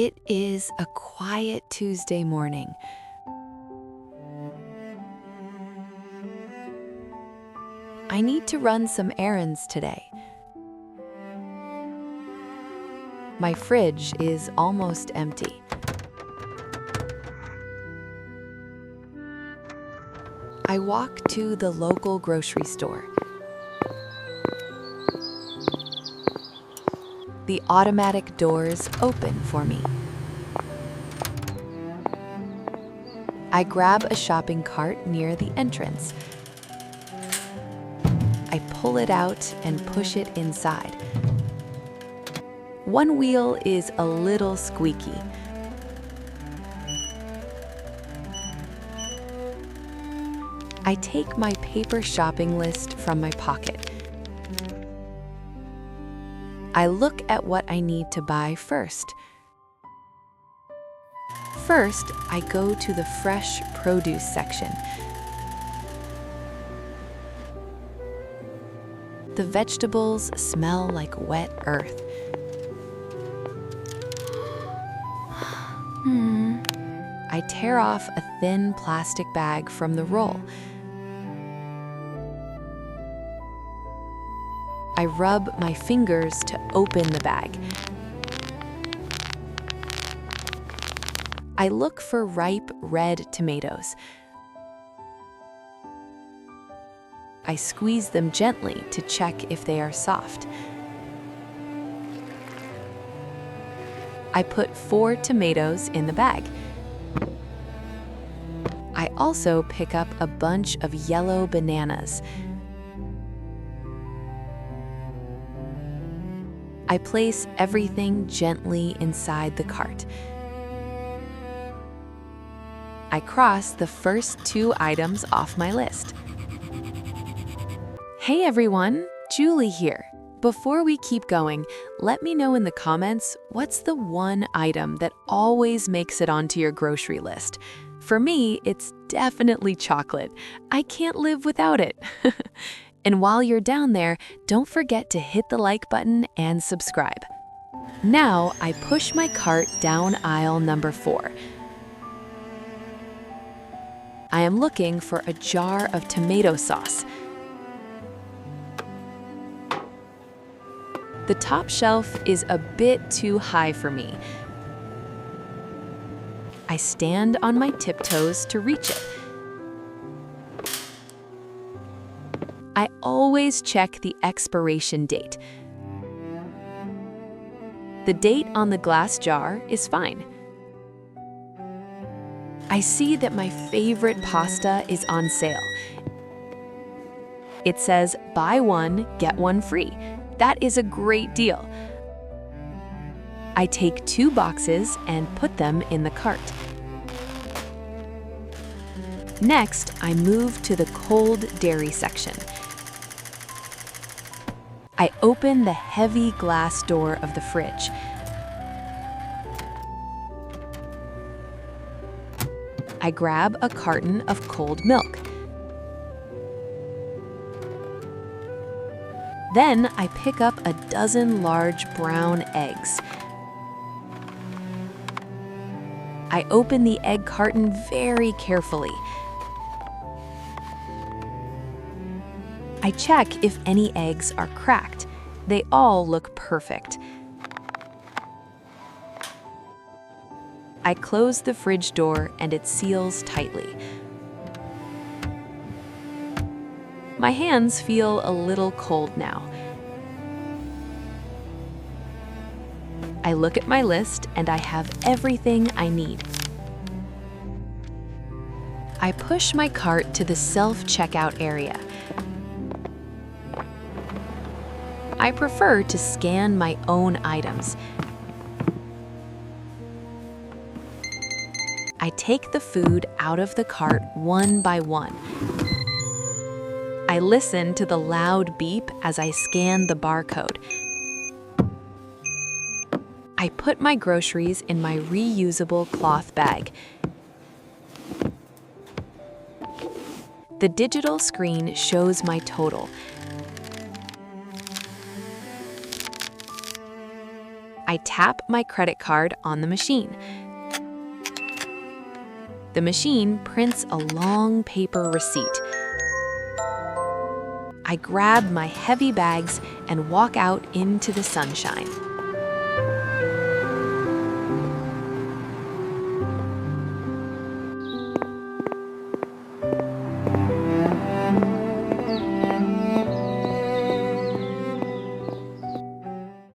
It is a quiet Tuesday morning. I need to run some errands today. My fridge is almost empty. I walk to the local grocery store. The automatic doors open for me. I grab a shopping cart near the entrance. I pull it out and push it inside. One wheel is a little squeaky. I take my paper shopping list from my pocket. I look at what I need to buy first. First, I go to the fresh produce section. The vegetables smell like wet earth. I tear off a thin plastic bag from the roll. I rub my fingers to open the bag. I look for ripe red tomatoes. I squeeze them gently to check if they are soft. I put 4 tomatoes in the bag. I also pick up a bunch of yellow bananas. I place everything gently inside the cart. I cross the first 2 items off my list. Hey everyone, Julie here. Before we keep going, let me know in the comments what's the one item that always makes it onto your grocery list. For me, it's definitely chocolate. I can't live without it. And while you're down there, don't forget to hit the like button and subscribe. Now, I push my cart down aisle number 4. I am looking for a jar of tomato sauce. The top shelf is a bit too high for me. I stand on my tiptoes to reach it. I always check the expiration date. The date on the glass jar is fine. I see that my favorite pasta is on sale. It says, buy one, get one free. That is a great deal. I take 2 boxes and put them in the cart. Next, I move to the cold dairy section. I open the heavy glass door of the fridge. I grab a carton of cold milk. Then I pick up a dozen large brown eggs. I open the egg carton very carefully. I check if any eggs are cracked. They all look perfect. I close the fridge door and it seals tightly. My hands feel a little cold now. I look at my list and I have everything I need. I push my cart to the self-checkout area. I prefer to scan my own items. I take the food out of the cart one by one. I listen to the loud beep as I scan the barcode. I put my groceries in my reusable cloth bag. The digital screen shows my total. I tap my credit card on the machine. The machine prints a long paper receipt. I grab my heavy bags and walk out into the sunshine.